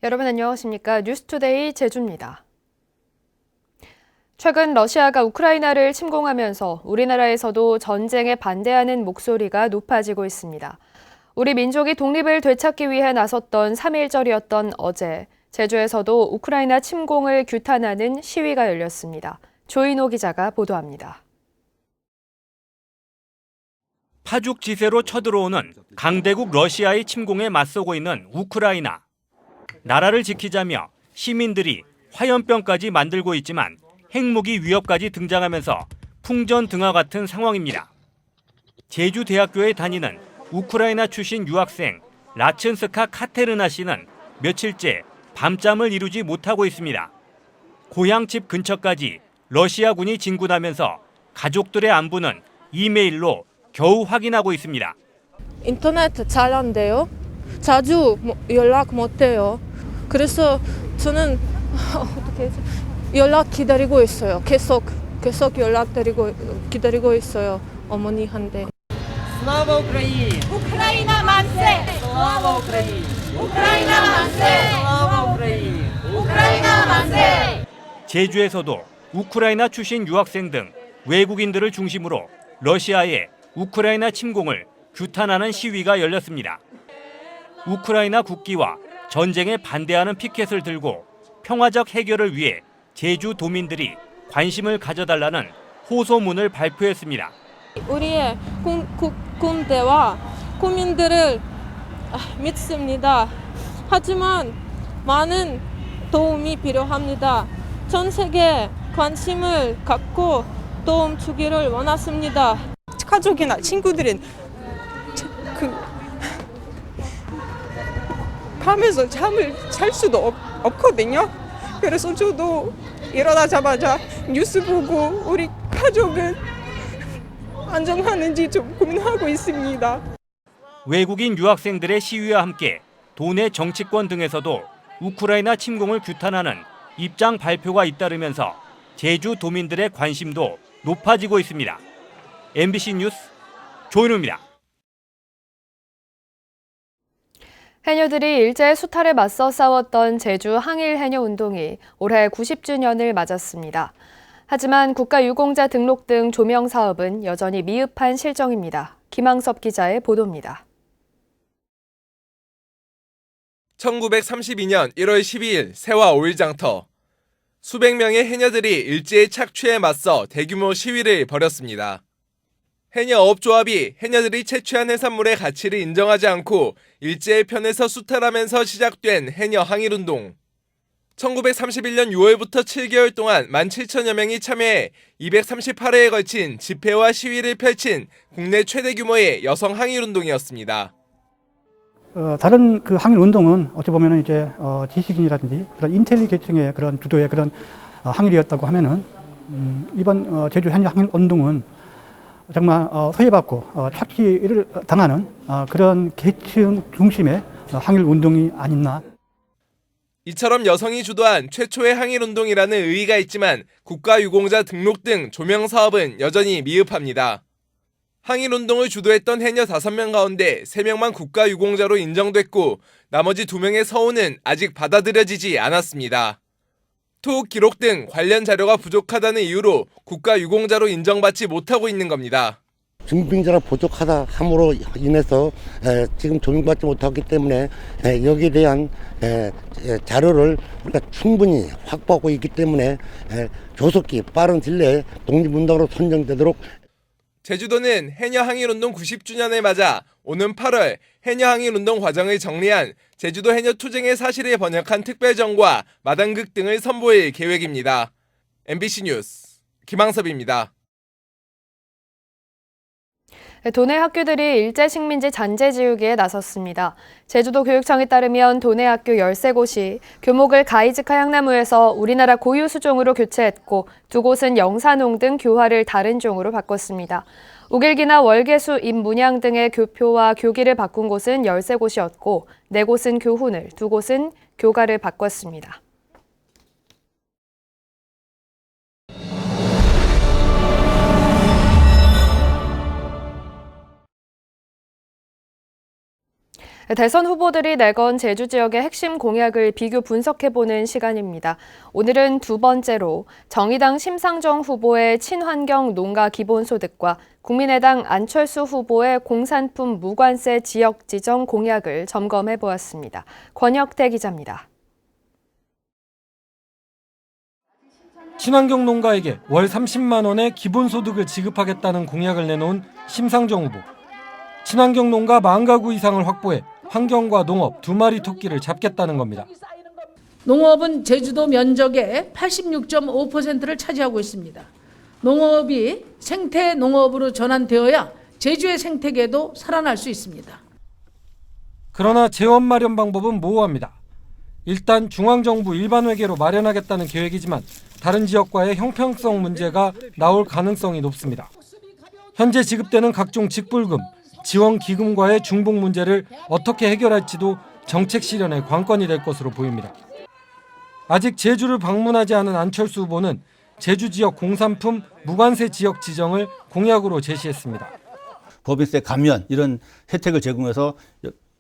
여러분 안녕하십니까? 뉴스투데이 제주입니다. 최근 러시아가 우크라이나를 침공하면서 우리나라에서도 전쟁에 반대하는 목소리가 높아지고 있습니다. 우리 민족이 독립을 되찾기 위해 나섰던 3.1절이었던 어제, 제주에서도 우크라이나 침공을 규탄하는 시위가 열렸습니다. 조인호 기자가 보도합니다. 파죽지세로 쳐들어오는 강대국 러시아의 침공에 맞서고 있는 우크라이나. 나라를 지키자며 시민들이 화염병까지 만들고 있지만 핵무기 위협까지 등장하면서 풍전등화 같은 상황입니다. 제주대학교에 다니는 우크라이나 출신 유학생 라첸스카 카테르나 씨는 며칠째 밤잠을 이루지 못하고 있습니다. 고향 집 근처까지 러시아군이 진군하면서 가족들의 안부는 이메일로 겨우 확인하고 있습니다. 인터넷 잘 안 돼요. 자주 연락 못 해요. 그래서 저는 어떻게 연락 기다리고 있어요. 계속 연락 기다리고 있어요. 어머니한테. Слава Україні! Україна 만세! Слава Україні! 우크라이나 만세! Слава Україні! 우크라이나 만세! 제주에서도 우크라이나 출신 유학생 등 외국인들을 중심으로 러시아의 우크라이나 침공을 규탄하는 시위가 열렸습니다. 우크라이나 국기와 전쟁에 반대하는 피켓을 들고 평화적 해결을 위해 제주 도민들이 관심을 가져달라는 호소문을 발표했습니다. 우리의 군대와 국민들을 믿습니다. 하지만 많은 도움이 필요합니다. 전 세계 관심을 갖고 도움 주기를 원했습니다. 가족이나 친구들은 가면서 잠을 잘 수도 없거든요. 그래서 저도 일어나자마자 뉴스 보고 우리 가족은 안정하는지 좀 고민하고 있습니다. 외국인 유학생들의 시위와 함께 도내 정치권 등에서도 우크라이나 침공을 규탄하는 입장 발표가 잇따르면서 제주 도민들의 관심도 높아지고 있습니다. MBC 뉴스 조인호입니다. 해녀들이 일제 수탈에 맞서 싸웠던 제주 항일 해녀 운동이 올해 90주년을 맞았습니다. 하지만 국가유공자 등록 등 조명 사업은 여전히 미흡한 실정입니다. 김항섭 기자의 보도입니다. 1932년 1월 12일 세화 5일 장터. 수백 명의 해녀들이 일제의 착취에 맞서 대규모 시위를 벌였습니다. 해녀업조합이 해녀들이 채취한 해산물의 가치를 인정하지 않고 일제의 편에서 수탈하면서 시작된 해녀 항일운동. 1931년 6월부터 7개월 동안 17,000여 명이 참여해 238회에 걸친 집회와 시위를 펼친 국내 최대 규모의 여성 항일운동이었습니다. 다른 그 항일 운동은 어찌 보면은 이제 지식인이라든지 그런 인텔리 계층의 그런 주도의 그런 항일이었다고 하면은 이번 제주 현지 항일 운동은 정말 소외받고 착취를 당하는 그런 계층 중심의 항일 운동이 아니나. 이처럼 여성이 주도한 최초의 항일 운동이라는 의의가 있지만 국가유공자 등록 등 조명 사업은 여전히 미흡합니다. 항일 운동을 주도했던 해녀 5명 가운데 3명만 국가유공자로 인정됐고 나머지 2명의 서훈은 아직 받아들여지지 않았습니다. 투옥 기록 등 관련 자료가 부족하다는 이유로 국가유공자로 인정받지 못하고 있는 겁니다. 증빙자가 부족하다 함으로 인해서 지금 조명받지 못하기 때문에 여기에 대한 자료를 우리가 충분히 확보하고 있기 때문에 조속히 빠른 진례에 독립운동으로 선정되도록. 제주도는 해녀 항일운동 90주년을 맞아 오는 8월 해녀 항일운동 과정을 정리한 제주도 해녀 투쟁의 사실을 번역한 특별전과 마당극 등을 선보일 계획입니다. MBC 뉴스 김항섭입니다. 도내 학교들이 일제 식민지 잔재 지우기에 나섰습니다. 제주도 교육청에 따르면 도내 학교 13곳이 교목을 가이즈카 향나무에서 우리나라 고유 수종으로 교체했고 2곳은 영산홍 등 교화를 다른 종으로 바꿨습니다. 우길기나 월계수, 임문양 등의 교표와 교기를 바꾼 곳은 13곳이었고 4곳은 교훈을, 2곳은 교가를 바꿨습니다. 대선 후보들이 내건 제주 지역의 핵심 공약을 비교 분석해보는 시간입니다. 오늘은 두 번째로 정의당 심상정 후보의 친환경 농가 기본소득과 국민의당 안철수 후보의 공산품 무관세 지역 지정 공약을 점검해보았습니다. 권혁태 기자입니다. 친환경 농가에게 월 30만 원의 기본소득을 지급하겠다는 공약을 내놓은 심상정 후보. 친환경 농가 10,000 가구 이상을 확보해 환경과 농업 두 마리 토끼를 잡겠다는 겁니다. 농업은 제주도 면적의 86.5%를 차지하고 있습니다. 농업이 생태 농업으로 전환되어야 제주의 생태계도 살아날 수 있습니다. 그러나 재원 마련 방법은 모호합니다. 일단 중앙정부 일반회계로 마련하겠다는 계획이지만 다른 지역과의 형평성 문제가 나올 가능성이 높습니다. 현재 지급되는 각종 직불금, 지원 기금과의 중복 문제를 어떻게 해결할지도 정책 실현의 관건이 될 것으로 보입니다. 아직 제주를 방문하지 않은 안철수 후보는 제주 지역 공산품 무관세 지역 지정을 공약으로 제시했습니다. 법인세 감면 이런 혜택을 제공해서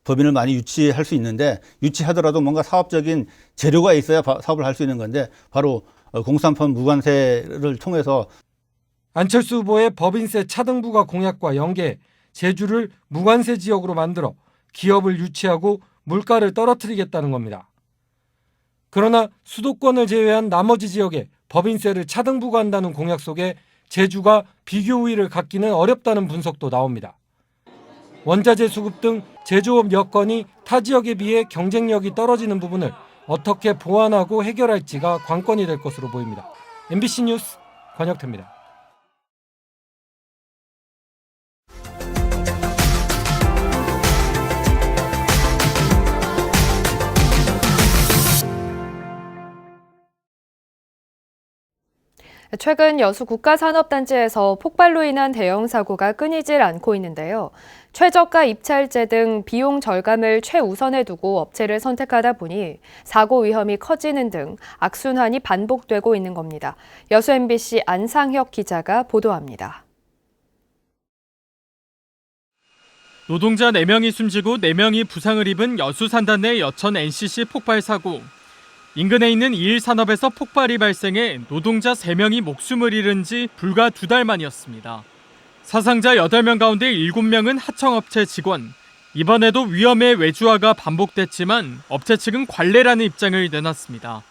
법인을 많이 유치할 수 있는데 유치하더라도 뭔가 사업적인 재료가 있어야 사업을 할 수 있는 건데 바로 공산품 무관세를 통해서 안철수 후보의 법인세 차등부과 공약과 연계해 제주를 무관세 지역으로 만들어 기업을 유치하고 물가를 떨어뜨리겠다는 겁니다. 그러나 수도권을 제외한 나머지 지역에 법인세를 차등부과한다는 공약 속에 제주가 비교 우위를 갖기는 어렵다는 분석도 나옵니다. 원자재 수급 등 제조업 여건이 타 지역에 비해 경쟁력이 떨어지는 부분을 어떻게 보완하고 해결할지가 관건이 될 것으로 보입니다. MBC 뉴스 권혁태입니다. 최근 여수 국가산업단지에서 폭발로 인한 대형 사고가 끊이질 않고 있는데요. 최저가 입찰제 등 비용 절감을 최우선에 두고 업체를 선택하다 보니 사고 위험이 커지는 등 악순환이 반복되고 있는 겁니다. 여수 MBC 안상혁 기자가 보도합니다. 노동자 4명이 숨지고 4명이 부상을 입은 여수 산단 내 여천 NCC 폭발 사고. 인근에 있는 2일 산업에서 폭발이 발생해 노동자 3명이 목숨을 잃은 지 불과 2달 만이었습니다. 사상자 8명 가운데 7명은 하청업체 직원. 이번에도 위험의 외주화가 반복됐지만 업체 측은 관례라는 입장을 내놨습니다.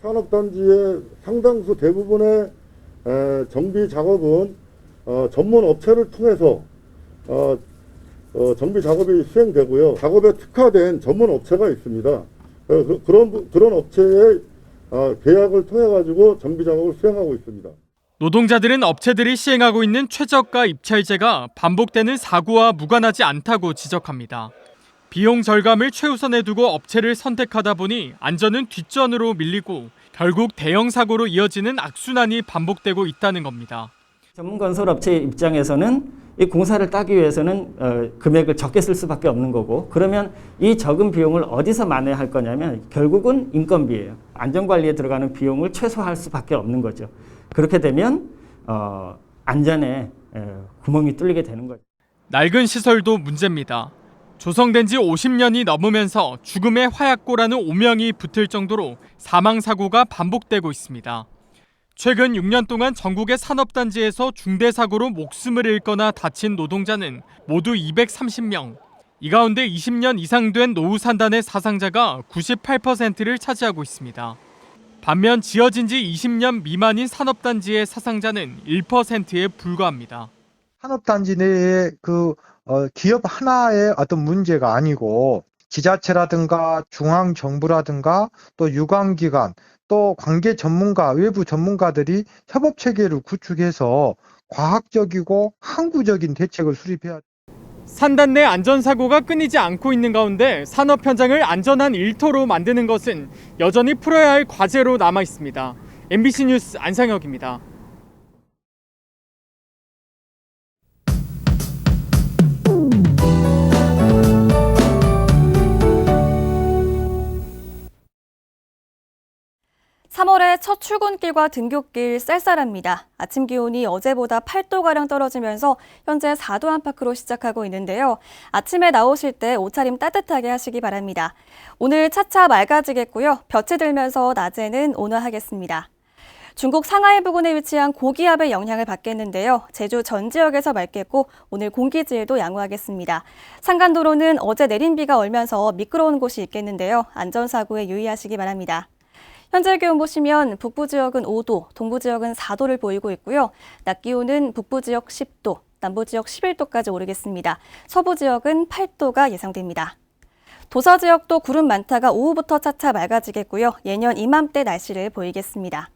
산업단지의 상당수 대부분의 정비 작업은 전문 업체를 통해서 정비 작업이 수행되고요. 작업에 특화된 전문 업체가 있습니다. 그런 업체의 계약을 통해 가지고 정비 작업을 수행하고 있습니다. 노동자들은 업체들이 시행하고 있는 최저가 입찰제가 반복되는 사고와 무관하지 않다고 지적합니다. 비용 절감을 최우선에 두고 업체를 선택하다 보니 안전은 뒷전으로 밀리고 결국 대형 사고로 이어지는 악순환이 반복되고 있다는 겁니다. 전문 건설업체 입장에서는 이 공사를 따기 위해서는 금액을 적게 쓸 수밖에 없는 거고, 그러면 이 적은 비용을 어디서 만회할 거냐면 결국은 인건비예요. 안전관리에 들어가는 비용을 최소화할 수밖에 없는 거죠. 그렇게 되면 안전에 구멍이 뚫리게 되는 거죠. 낡은 시설도 문제입니다. 조성된 지 50년이 넘으면서 죽음의 화약고라는 오명이 붙을 정도로 사망사고가 반복되고 있습니다. 최근 6년 동안 전국의 산업단지에서 중대사고로 목숨을 잃거나 다친 노동자는 모두 230명. 이 가운데 20년 이상 된 노후 산단의 사상자가 98%를 차지하고 있습니다. 반면 지어진 지 20년 미만인 산업단지의 사상자는 1%에 불과합니다. 산업단지 내에 기업 하나의 어떤 문제가 아니고 지자체라든가 중앙정부라든가 또 유관기관 또 관계 전문가, 외부 전문가들이 협업 체계를 구축해서 과학적이고 항구적인 대책을 수립해야 합니다. 산단 내 안전사고가 끊이지 않고 있는 가운데 산업 현장을 안전한 일터로 만드는 것은 여전히 풀어야 할 과제로 남아 있습니다. MBC 뉴스 안상혁입니다. 3월의 첫 출근길과 등굣길 쌀쌀합니다. 아침 기온이 어제보다 8도가량 떨어지면서 현재 4도 안팎으로 시작하고 있는데요. 아침에 나오실 때 옷차림 따뜻하게 하시기 바랍니다. 오늘 차차 맑아지겠고요. 볕이 들면서 낮에는 온화하겠습니다. 중국 상하이 부근에 위치한 고기압의 영향을 받겠는데요. 제주 전 지역에서 맑겠고 오늘 공기질도 양호하겠습니다. 산간도로는 어제 내린 비가 얼면서 미끄러운 곳이 있겠는데요. 안전사고에 유의하시기 바랍니다. 현재 기온 보시면 북부 지역은 5도, 동부 지역은 4도를 보이고 있고요. 낮 기온은 북부 지역 10도, 남부 지역 11도까지 오르겠습니다. 서부 지역은 8도가 예상됩니다. 도서 지역도 구름 많다가 오후부터 차차 맑아지겠고요. 예년 이맘때 날씨를 보이겠습니다.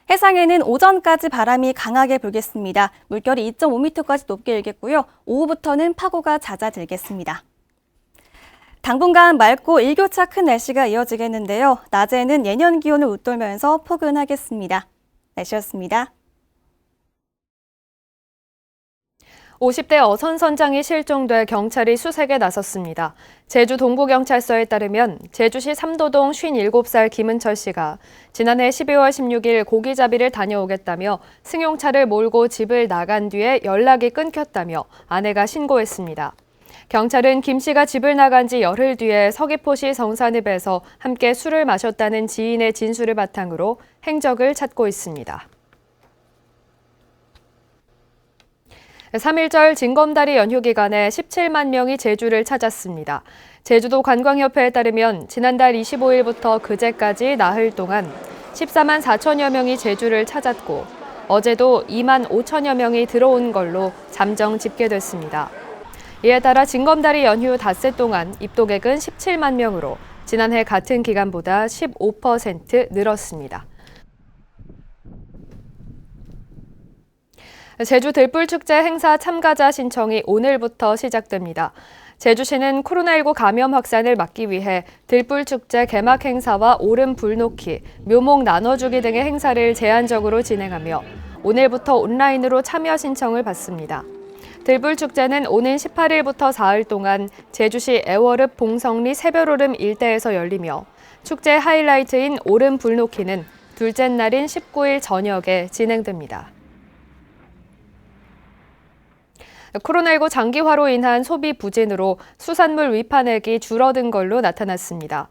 해상에는 오전까지 바람이 강하게 불겠습니다. 물결이 2.5m까지 높게 일겠고요. 오후부터는 파고가 잦아들겠습니다. 당분간 맑고 일교차 큰 날씨가 이어지겠는데요. 낮에는 예년 기온을 웃돌면서 포근하겠습니다. 날씨였습니다. 50대 어선 선장이 실종돼 경찰이 수색에 나섰습니다. 제주 동부경찰서에 따르면 제주시 삼도동 57살 김은철 씨가 지난해 12월 16일 고기잡이를 다녀오겠다며 승용차를 몰고 집을 나간 뒤에 연락이 끊겼다며 아내가 신고했습니다. 경찰은 김 씨가 집을 나간 지 열흘 뒤에 서귀포시 성산읍에서 함께 술을 마셨다는 지인의 진술을 바탕으로 행적을 찾고 있습니다. 3.1절 징검다리 연휴 기간에 17만 명이 제주를 찾았습니다. 제주도 관광협회에 따르면 지난달 25일부터 그제까지 나흘 동안 14만 4천여 명이 제주를 찾았고 어제도 2만 5천여 명이 들어온 걸로 잠정 집계됐습니다. 이에 따라 징검다리 연휴 닷새 동안 입도객은 17만 명으로 지난해 같은 기간보다 15% 늘었습니다. 제주 들불축제 행사 참가자 신청이 오늘부터 시작됩니다. 제주시는 코로나19 감염 확산을 막기 위해 들불축제 개막 행사와 오름 불놓기, 묘목 나눠주기 등의 행사를 제한적으로 진행하며 오늘부터 온라인으로 참여 신청을 받습니다. 들불축제는 오는 18일부터 4일 동안 제주시 애월읍 봉성리 새별오름 일대에서 열리며 축제 하이라이트인 오름 불놓기는 둘째 날인 19일 저녁에 진행됩니다. 코로나19 장기화로 인한 소비 부진으로 수산물 위판액이 줄어든 걸로 나타났습니다.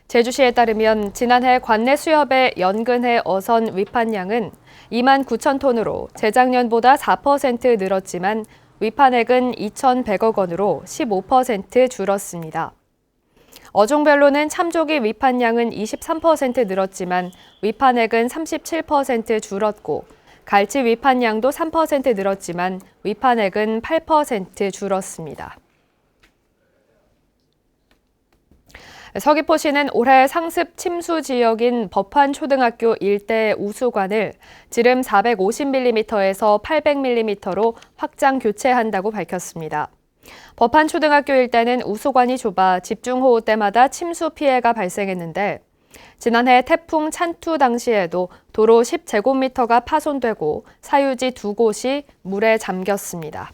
제주시에 따르면 지난해 관내 수협의 연근해 어선 위판량은 2만 9천 톤으로 재작년보다 4% 늘었지만 위판액은 2,100억 원으로 15% 줄었습니다. 어종별로는 참조기 위판량은 23% 늘었지만 위판액은 37% 줄었고 갈치 위판량도 3% 늘었지만 위판액은 8% 줄었습니다. 서귀포시는 올해 상습 침수 지역인 법환초등학교 일대 우수관을 지름 450mm에서 800mm로 확장 교체한다고 밝혔습니다. 법환초등학교 일대는 우수관이 좁아 집중호우 때마다 침수 피해가 발생했는데 지난해 태풍 찬투 당시에도 도로 10제곱미터가 파손되고 사유지 2곳이 물에 잠겼습니다.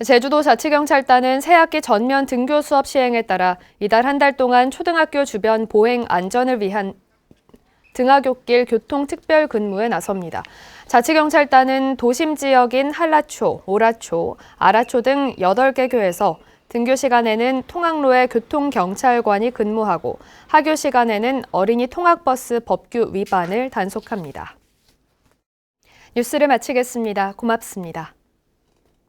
제주도 자치경찰단은 새학기 전면 등교 수업 시행에 따라 이달 한 달 동안 초등학교 주변 보행 안전을 위한 등하굣길 교통특별 근무에 나섭니다. 자치경찰단은 도심 지역인 한라초, 오라초, 아라초 등 8개 교에서 등교 시간에는 통학로에 교통경찰관이 근무하고 하교 시간에는 어린이 통학버스 법규 위반을 단속합니다. 뉴스를 마치겠습니다. 고맙습니다.